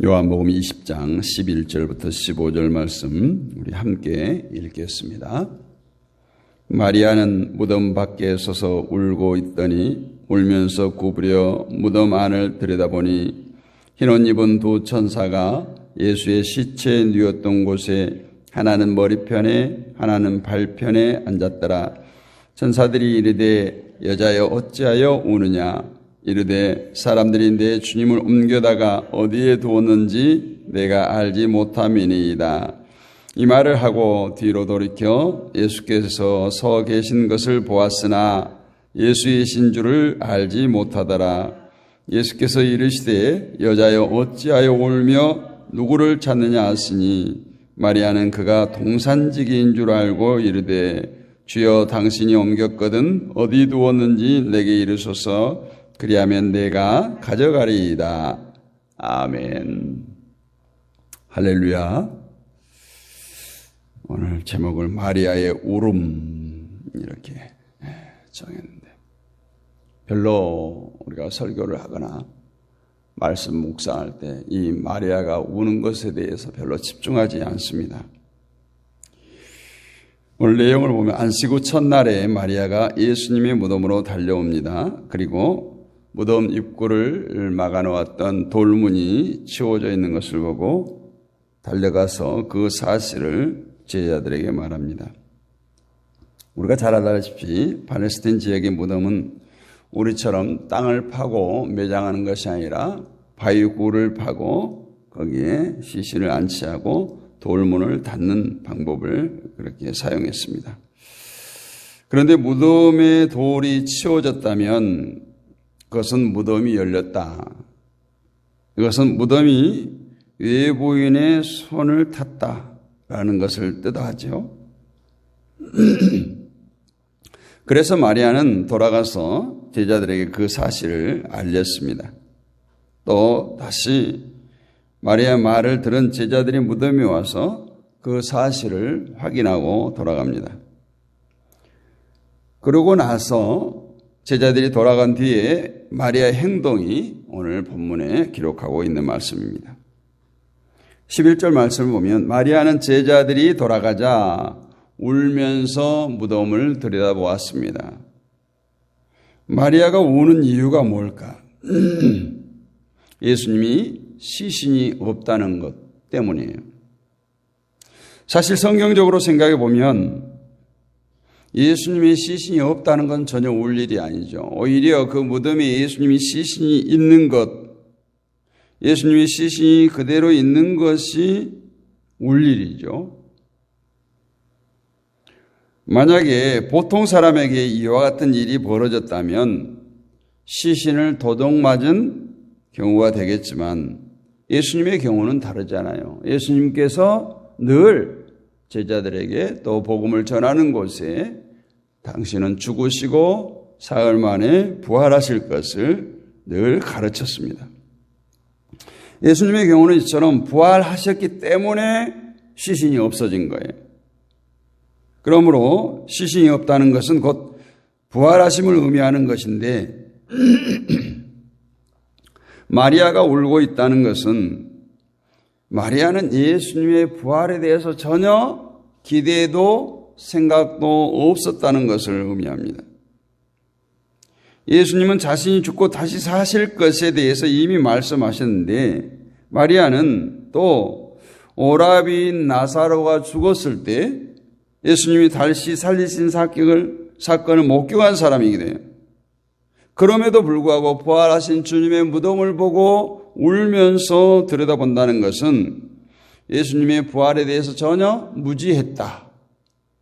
요한복음 20장 11절부터 15절 말씀 우리 함께 읽겠습니다. 마리아는 무덤 밖에 서서 울고 있더니 울면서 구부려 무덤 안을 들여다보니 흰옷 입은 두 천사가 예수의 시체 누웠던 곳에 하나는 머리편에 하나는 발편에 앉았더라. 천사들이 이르되 여자여 어찌하여 우느냐? 이르되 사람들이 내 주님을 옮겨다가 어디에 두었는지 내가 알지 못함이니이다. 이 말을 하고 뒤로 돌이켜 예수께서 서 계신 것을 보았으나 예수이신 줄을 알지 못하더라. 예수께서 이르시되 여자여 어찌하여 울며 누구를 찾느냐 하시니 마리아는 그가 동산지기인 줄 알고 이르되 주여 당신이 옮겼거든 어디 두었는지 내게 이르소서. 그리하면 내가 가져가리이다. 아멘. 할렐루야. 오늘 제목을 마리아의 울음 이렇게 정했는데 별로 우리가 설교를 하거나 말씀 묵상할 때 이 마리아가 우는 것에 대해서 별로 집중하지 않습니다. 오늘 내용을 보면 안식 후 첫날에 마리아가 예수님의 무덤으로 달려옵니다. 그리고 무덤 입구를 막아놓았던 돌문이 치워져 있는 것을 보고 달려가서 그 사실을 제자들에게 말합니다. 우리가 잘 알다시피 팔레스타인 지역의 무덤은 우리처럼 땅을 파고 매장하는 것이 아니라 바위굴을 파고 거기에 시신을 안치하고 돌문을 닫는 방법을 그렇게 사용했습니다. 그런데 무덤의 돌이 치워졌다면 그것은 무덤이 열렸다. 이것은 무덤이 외부인의 손을 탔다라는 것을 뜻하죠. 그래서 마리아는 돌아가서 제자들에게 그 사실을 알렸습니다. 또 다시 마리아의 말을 들은 제자들이 무덤에 와서 그 사실을 확인하고 돌아갑니다. 그러고 나서 제자들이 돌아간 뒤에 마리아의 행동이 오늘 본문에 기록하고 있는 말씀입니다. 11절 말씀을 보면 마리아는 제자들이 돌아가자 울면서 무덤을 들여다보았습니다. 마리아가 우는 이유가 뭘까? 예수님이 시신이 없다는 것 때문이에요. 사실 성경적으로 생각해 보면 예수님의 시신이 없다는 건 전혀 울 일이 아니죠. 오히려 그 무덤에 예수님의 시신이 있는 것, 예수님의 시신이 그대로 있는 것이 울 일이죠. 만약에 보통 사람에게 이와 같은 일이 벌어졌다면 시신을 도둑맞은 경우가 되겠지만 예수님의 경우는 다르잖아요. 예수님께서 늘 제자들에게 또 복음을 전하는 곳에 당신은 죽으시고 사흘 만에 부활하실 것을 늘 가르쳤습니다. 예수님의 경우는 이처럼 부활하셨기 때문에 시신이 없어진 거예요. 그러므로 시신이 없다는 것은 곧 부활하심을 의미하는 것인데 마리아가 울고 있다는 것은 마리아는 예수님의 부활에 대해서 전혀 기대도 생각도 없었다는 것을 의미합니다. 예수님은 자신이 죽고 다시 사실 것에 대해서 이미 말씀하셨는데 마리아는 또 오라비인 나사로가 죽었을 때 예수님이 다시 살리신 사건을 목격한 사람이기도 해요. 그럼에도 불구하고 부활하신 주님의 무덤을 보고 울면서 들여다본다는 것은 예수님의 부활에 대해서 전혀 무지했다.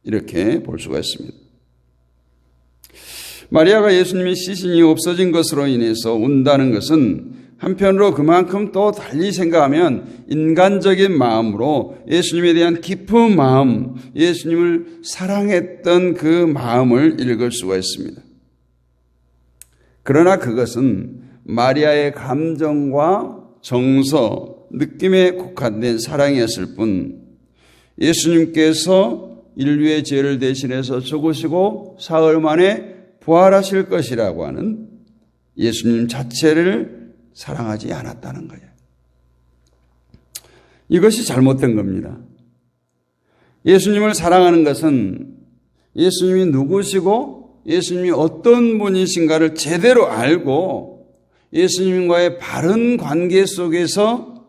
이렇게 볼 수가 있습니다. 마리아가 예수님의 시신이 없어진 것으로 인해서 운다는 것은 한편으로 그만큼 또 달리 생각하면 인간적인 마음으로 예수님에 대한 깊은 마음, 예수님을 사랑했던 그 마음을 읽을 수가 있습니다. 그러나 그것은 마리아의 감정과 정서, 느낌에 국한된 사랑이었을 뿐 예수님께서 인류의 죄를 대신해서 죽으시고 사흘 만에 부활하실 것이라고 하는 예수님 자체를 사랑하지 않았다는 거예요. 이것이 잘못된 겁니다. 예수님을 사랑하는 것은 예수님이 누구시고 예수님이 어떤 분이신가를 제대로 알고 예수님과의 바른 관계 속에서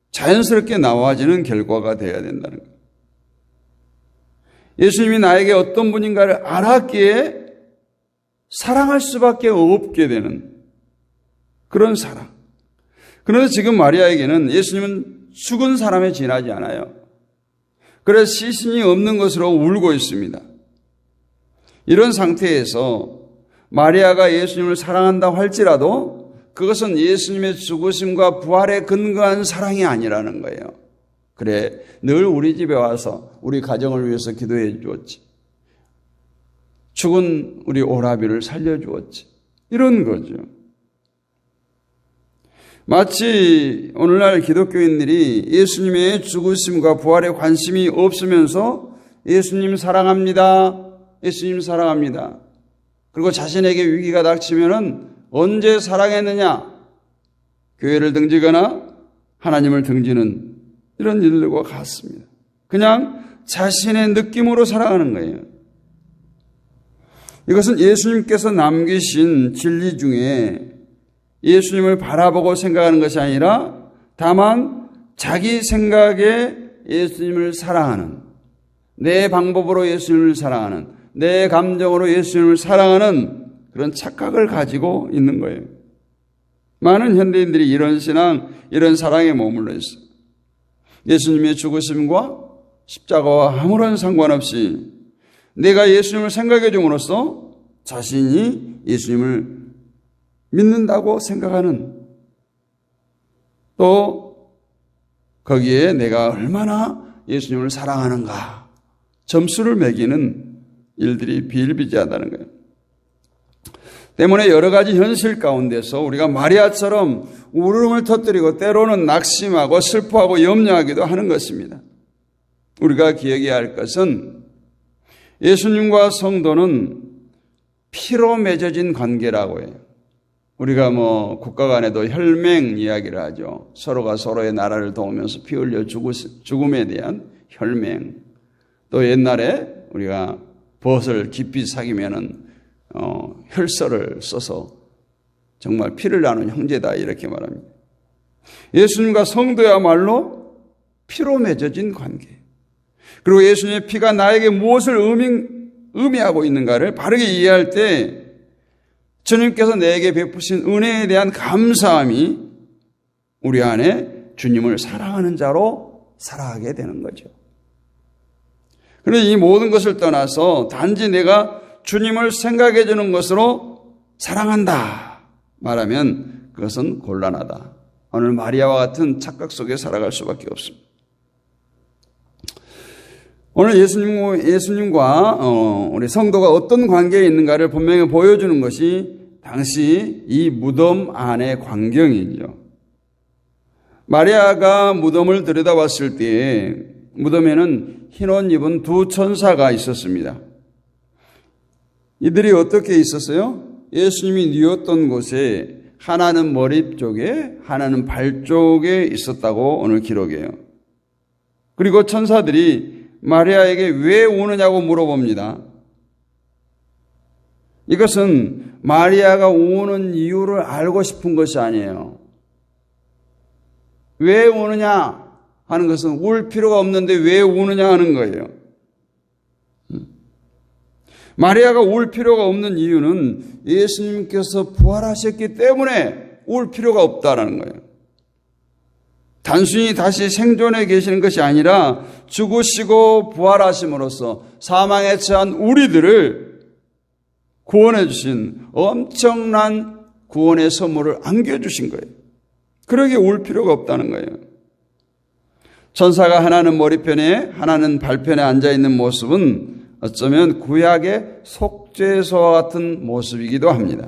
자연스럽게 나와지는 결과가 되어야 된다는 거예요. 예수님이 나에게 어떤 분인가를 알았기에 사랑할 수밖에 없게 되는 그런 사랑. 그런데 지금 마리아에게는 예수님은 죽은 사람에 지나지 않아요. 그래서 시신이 없는 것으로 울고 있습니다. 이런 상태에서 마리아가 예수님을 사랑한다고 할지라도 그것은 예수님의 죽으심과 부활에 근거한 사랑이 아니라는 거예요. 그래, 늘 우리 집에 와서 우리 가정을 위해서 기도해 주었지. 죽은 우리 오라비를 살려주었지. 이런 거죠. 마치 오늘날 기독교인들이 예수님의 죽으심과 부활에 관심이 없으면서 예수님 사랑합니다. 예수님 사랑합니다. 그리고 자신에게 위기가 닥치면은 언제 사랑했느냐? 교회를 등지거나 하나님을 등지는 이런 일들과 같습니다. 그냥 자신의 느낌으로 살아가는 거예요. 이것은 예수님께서 남기신 진리 중에 예수님을 바라보고 생각하는 것이 아니라 다만 자기 생각에 예수님을 사랑하는, 내 방법으로 예수님을 사랑하는, 내 감정으로 예수님을 사랑하는 그런 착각을 가지고 있는 거예요. 많은 현대인들이 이런 신앙, 이런 사랑에 머물러 있어요. 예수님의 죽으심과 십자가와 아무런 상관없이 내가 예수님을 생각해 줌으로써 자신이 예수님을 믿는다고 생각하는, 또 거기에 내가 얼마나 예수님을 사랑하는가 점수를 매기는 일들이 비일비재하다는 거예요. 때문에 여러 가지 현실 가운데서 우리가 마리아처럼 울음을 터뜨리고 때로는 낙심하고 슬퍼하고 염려하기도 하는 것입니다. 우리가 기억해야 할 것은 예수님과 성도는 피로 맺어진 관계라고 해요. 우리가 국가 간에도 혈맹 이야기를 하죠. 서로가 서로의 나라를 도우면서 피 흘려 죽음에 대한 혈맹. 또 옛날에 우리가 벗을 깊이 사귀면은 혈서를 써서 정말 피를 나눈 형제다 이렇게 말합니다. 예수님과 성도야말로 피로 맺어진 관계. 그리고 예수님의 피가 나에게 무엇을 의미하고 있는가를 바르게 이해할 때 주님께서 내게 베푸신 은혜에 대한 감사함이 우리 안에 주님을 사랑하는 자로 살아가게 되는 거죠. 그런데 이 모든 것을 떠나서 단지 내가 주님을 생각해 주는 것으로 사랑한다 말하면 그것은 곤란하다. 오늘 마리아와 같은 착각 속에 살아갈 수밖에 없습니다. 오늘 예수님과 우리 성도가 어떤 관계에 있는가를 분명히 보여주는 것이 당시 이 무덤 안의 광경이죠. 마리아가 무덤을 들여다봤을 때 무덤에는 흰 옷 입은 두 천사가 있었습니다. 이들이 어떻게 있었어요? 예수님이 누웠던 곳에 하나는 머리 쪽에 하나는 발 쪽에 있었다고 오늘 기록해요. 그리고 천사들이 마리아에게 왜 우느냐고 물어봅니다. 이것은 마리아가 우는 이유를 알고 싶은 것이 아니에요. 왜 우느냐 하는 것은 울 필요가 없는데 왜 우느냐 하는 거예요. 마리아가 울 필요가 없는 이유는 예수님께서 부활하셨기 때문에 울 필요가 없다라는 거예요. 단순히 다시 생존해 계시는 것이 아니라 죽으시고 부활하심으로써 사망에 처한 우리들을 구원해 주신 엄청난 구원의 선물을 안겨주신 거예요. 그러기에 울 필요가 없다는 거예요. 천사가 하나는 머리편에 하나는 발편에 앉아있는 모습은 어쩌면 구약의 속죄소와 같은 모습이기도 합니다.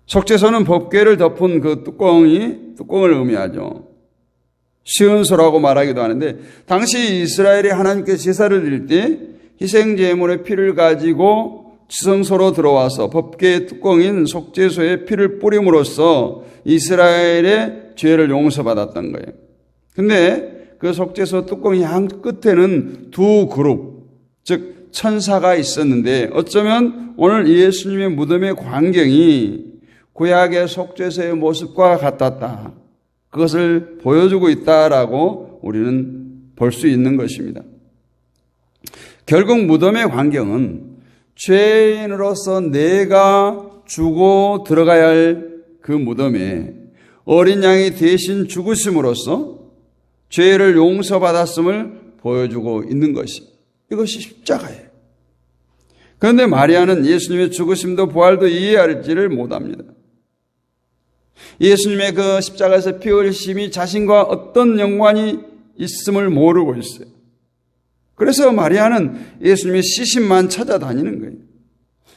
속죄소는 법궤를 덮은 그 뚜껑을 의미하죠. 시은소라고 말하기도 하는데 당시 이스라엘이 하나님께 제사를 드릴 때 희생제물의 피를 가지고 지성소로 들어와서 법궤의 뚜껑인 속죄소에 피를 뿌림으로써 이스라엘의 죄를 용서받았던 거예요. 근데 그 속죄소 뚜껑 양 끝에는 두 그룹, 즉 천사가 있었는데 어쩌면 오늘 예수님의 무덤의 광경이 구약의 속죄소의 모습과 같았다. 그것을 보여주고 있다라고 우리는 볼 수 있는 것입니다. 결국 무덤의 광경은 죄인으로서 내가 주고 들어가야 할 그 무덤에 어린 양이 대신 죽으심으로써 죄를 용서받았음을 보여주고 있는 것이 이것이 십자가예요. 그런데 마리아는 예수님의 죽으심도 부활도 이해할지를 못합니다. 예수님의 그 십자가에서 피 흘리심이 자신과 어떤 연관이 있음을 모르고 있어요. 그래서 마리아는 예수님의 시신만 찾아다니는 거예요.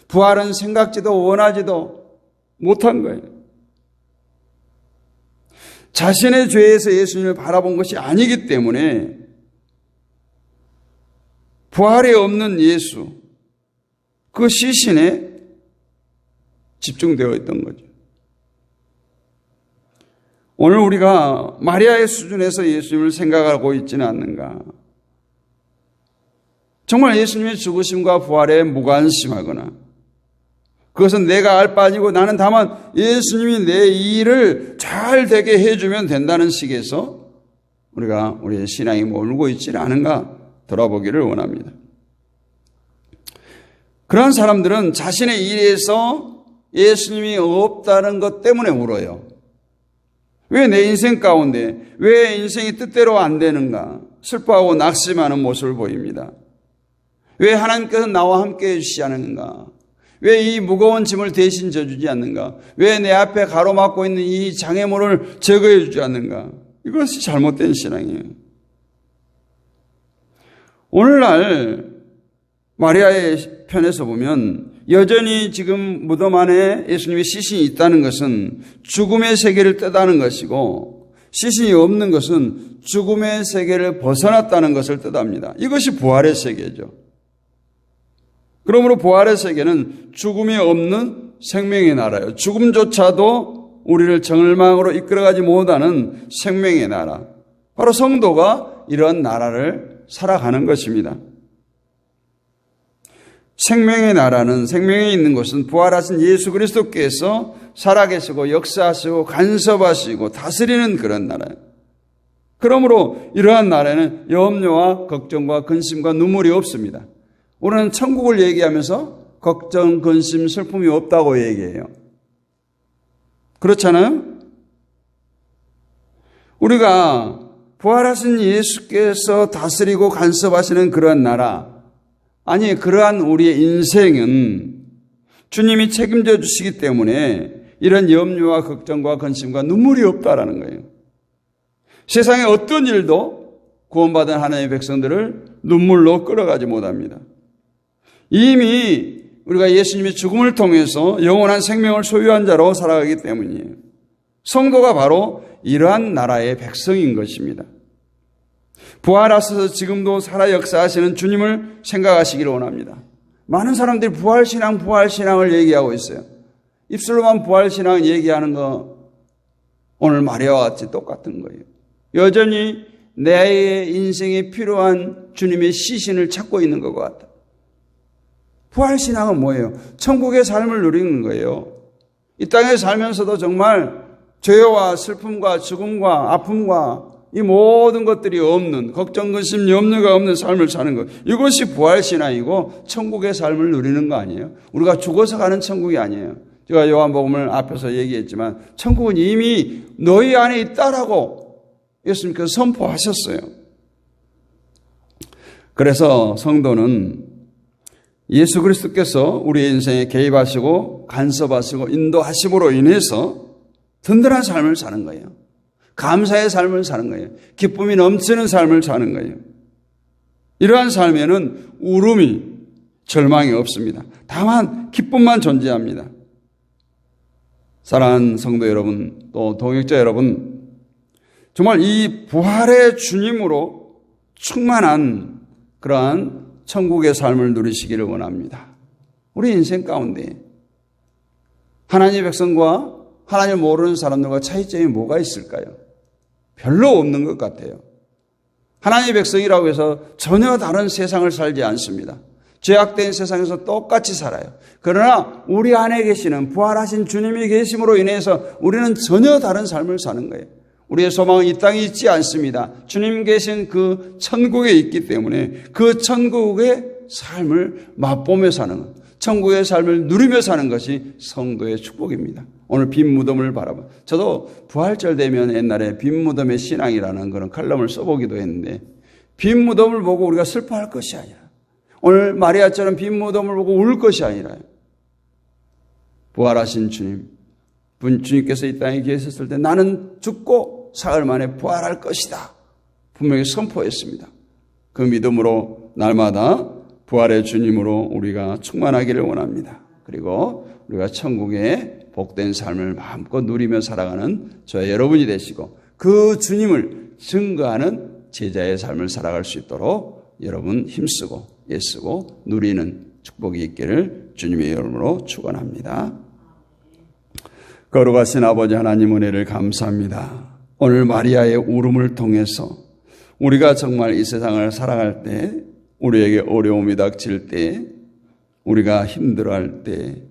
부활은 생각지도 원하지도 못한 거예요. 자신의 죄에서 예수님을 바라본 것이 아니기 때문에 부활이 없는 예수, 그 시신에 집중되어 있던 거죠. 오늘 우리가 마리아의 수준에서 예수님을 생각하고 있지는 않는가? 정말 예수님의 죽으심과 부활에 무관심하거나 그것은 내가 알 바 아니고 나는 다만 예수님이 내 일을 잘 되게 해주면 된다는 식에서 우리가 우리의 신앙이 몰고 있지 않은가 돌아보기를 원합니다. 그런 사람들은 자신의 일에서 예수님이 없다는 것 때문에 울어요. 왜 내 인생 가운데 왜 인생이 뜻대로 안 되는가 슬퍼하고 낙심하는 모습을 보입니다. 왜 하나님께서 나와 함께 해주시지 않는가? 왜 이 무거운 짐을 대신 져주지 않는가? 왜 내 앞에 가로막고 있는 이 장애물을 제거해 주지 않는가? 이것이 잘못된 신앙이에요. 오늘날 마리아의 편에서 보면 여전히 지금 무덤 안에 예수님의 시신이 있다는 것은 죽음의 세계를 뜻하는 것이고 시신이 없는 것은 죽음의 세계를 벗어났다는 것을 뜻합니다. 이것이 부활의 세계죠. 그러므로 부활의 세계는 죽음이 없는 생명의 나라예요. 죽음조차도 우리를 정을망으로 이끌어가지 못하는 생명의 나라. 바로 성도가 이런 나라를 살아가는 것입니다. 생명의 나라는 생명에 있는 곳은 부활하신 예수 그리스도께서 살아계시고 역사하시고 간섭하시고 다스리는 그런 나라예요. 그러므로 이러한 나라에는 염려와 걱정과 근심과 눈물이 없습니다. 우리는 천국을 얘기하면서 걱정, 근심, 슬픔이 없다고 얘기해요. 그렇잖아요? 우리가 부활하신 예수께서 다스리고 간섭하시는 그런 나라, 아니 그러한 우리의 인생은 주님이 책임져 주시기 때문에 이런 염려와 걱정과 근심과 눈물이 없다라는 거예요. 세상의 어떤 일도 구원받은 하나님의 백성들을 눈물로 끌어가지 못합니다. 이미 우리가 예수님의 죽음을 통해서 영원한 생명을 소유한 자로 살아가기 때문이에요. 성도가 바로 이러한 나라의 백성인 것입니다. 부활하셔서 지금도 살아 역사하시는 주님을 생각하시기를 원합니다. 많은 사람들이 부활신앙을 얘기하고 있어요. 입술로만 부활신앙 얘기하는 거 오늘 마리아와 같이 똑같은 거예요. 여전히 내 인생에 필요한 주님의 시신을 찾고 있는 것 같다. 부활신앙은 뭐예요? 천국의 삶을 누리는 거예요. 이 땅에 살면서도 정말 죄와 슬픔과 죽음과 아픔과 이 모든 것들이 없는 걱정, 근심, 염려가 없는 삶을 사는 것. 이것이 부활신앙이고 천국의 삶을 누리는 거 아니에요? 우리가 죽어서 가는 천국이 아니에요. 제가 요한복음을 앞에서 얘기했지만 천국은 이미 너희 안에 있다라고 예수님께서 선포하셨어요. 그래서 성도는 예수 그리스도께서 우리의 인생에 개입하시고 간섭하시고 인도하심으로 인해서 든든한 삶을 사는 거예요. 감사의 삶을 사는 거예요. 기쁨이 넘치는 삶을 사는 거예요. 이러한 삶에는 울음이 절망이 없습니다. 다만 기쁨만 존재합니다. 사랑하는 성도 여러분, 또 동역자 여러분, 정말 이 부활의 주님으로 충만한 그러한 천국의 삶을 누리시기를 원합니다. 우리 인생 가운데 하나님의 백성과 하나님을 모르는 사람들과 차이점이 뭐가 있을까요? 별로 없는 것 같아요. 하나님의 백성이라고 해서 전혀 다른 세상을 살지 않습니다. 죄악된 세상에서 똑같이 살아요. 그러나 우리 안에 계시는 부활하신 주님이 계심으로 인해서 우리는 전혀 다른 삶을 사는 거예요. 우리의 소망은 이 땅에 있지 않습니다. 주님 계신 그 천국에 있기 때문에 그 천국의 삶을 맛보며 사는 것, 천국의 삶을 누리며 사는 것이 성도의 축복입니다. 오늘 빈 무덤을 바라봐. 저도 부활절 되면 옛날에 빈 무덤의 신앙이라는 그런 칼럼을 써보기도 했는데, 빈 무덤을 보고 우리가 슬퍼할 것이 아니라, 오늘 마리아처럼 빈 무덤을 보고 울 것이 아니라, 부활하신 주님께서 이 땅에 계셨을 때 나는 죽고 사흘 만에 부활할 것이다 분명히 선포했습니다. 그 믿음으로 날마다 부활의 주님으로 우리가 충만하기를 원합니다. 그리고 우리가 천국의 복된 삶을 마음껏 누리며 살아가는 저와 여러분이 되시고, 그 주님을 증거하는 제자의 삶을 살아갈 수 있도록 여러분 힘쓰고 애쓰고 누리는 축복이 있기를 주님의 이름으로 축원합니다. 거룩하신 아버지 하나님, 은혜를 감사합니다. 오늘 마리아의 울음을 통해서 우리가 정말 이 세상을 살아갈 때, 우리에게 어려움이 닥칠 때, 우리가 힘들어할 때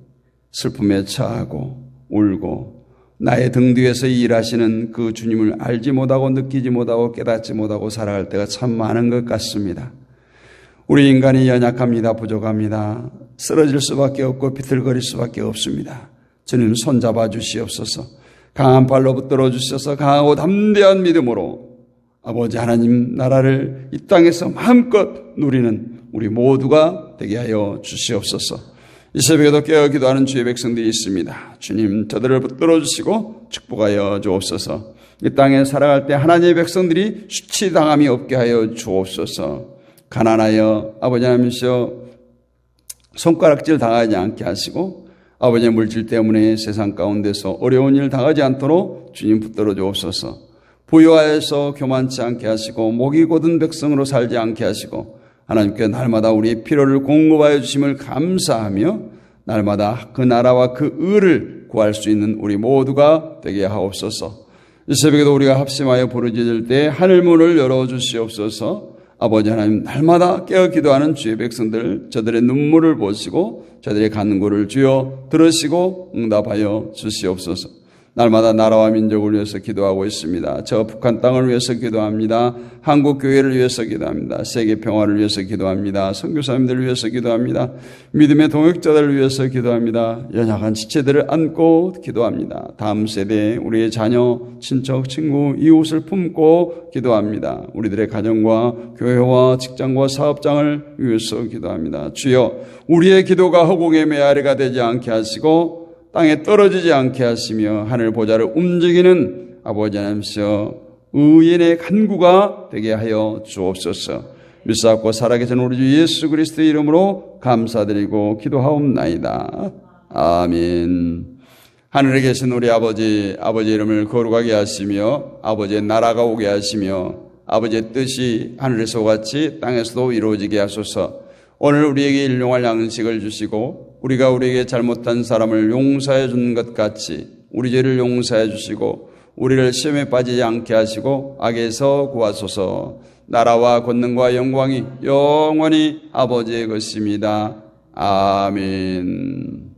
슬픔에 처하고 울고 나의 등 뒤에서 일하시는 그 주님을 알지 못하고 느끼지 못하고 깨닫지 못하고 살아갈 때가 참 많은 것 같습니다. 우리 인간이 연약합니다. 부족합니다. 쓰러질 수밖에 없고 비틀거릴 수밖에 없습니다. 주님 손잡아 주시옵소서. 강한 발로 붙들어 주셔서 강하고 담대한 믿음으로 아버지 하나님 나라를 이 땅에서 마음껏 누리는 우리 모두가 되게 하여 주시옵소서. 이 새벽에도 깨어 기도하는 주의 백성들이 있습니다. 주님 저들을 붙들어 주시고 축복하여 주옵소서. 이 땅에 살아갈 때 하나님의 백성들이 수치당함이 없게 하여 주옵소서. 가난하여 아버지 하나님이시여 손가락질 당하지 않게 하시고, 아버지의 물질 때문에 세상 가운데서 어려운 일 당하지 않도록 주님 붙들어 주옵소서. 부유하여서 교만치 않게 하시고 목이 곧은 백성으로 살지 않게 하시고, 하나님께 날마다 우리의 필요를 공급하여 주심을 감사하며 날마다 그 나라와 그 의를 구할 수 있는 우리 모두가 되게 하옵소서. 이 새벽에도 우리가 합심하여 부르짖을 때 하늘문을 열어주시옵소서. 아버지 하나님, 날마다 깨어 기도하는 주의 백성들, 저들의 눈물을 보시고 저들의 간구를 주여 들으시고 응답하여 주시옵소서. 날마다 나라와 민족을 위해서 기도하고 있습니다. 저 북한 땅을 위해서 기도합니다. 한국 교회를 위해서 기도합니다. 세계 평화를 위해서 기도합니다. 선교사님들을 위해서 기도합니다. 믿음의 동역자들을 위해서 기도합니다. 연약한 지체들을 안고 기도합니다. 다음 세대 우리의 자녀, 친척, 친구, 이웃을 품고 기도합니다. 우리들의 가정과 교회와 직장과 사업장을 위해서 기도합니다. 주여, 우리의 기도가 허공의 메아리가 되지 않게 하시고 땅에 떨어지지 않게 하시며 하늘 보좌를 움직이는 아버지 하나님이시여 의인의 간구가 되게 하여 주옵소서. 믿사옵고 살아계신 우리 주 예수 그리스도의 이름으로 감사드리고 기도하옵나이다. 아멘. 하늘에 계신 우리 아버지 이름을 거룩하게 하시며 아버지의 나라가 오게 하시며 아버지의 뜻이 하늘에서 같이 땅에서도 이루어지게 하소서. 오늘 우리에게 일용할 양식을 주시고 우리가 우리에게 잘못한 사람을 용서해 준 것 같이 우리 죄를 용서해 주시고 우리를 시험에 빠지지 않게 하시고 악에서 구하소서. 나라와 권능과 영광이 영원히 아버지의 것입니다. 아멘.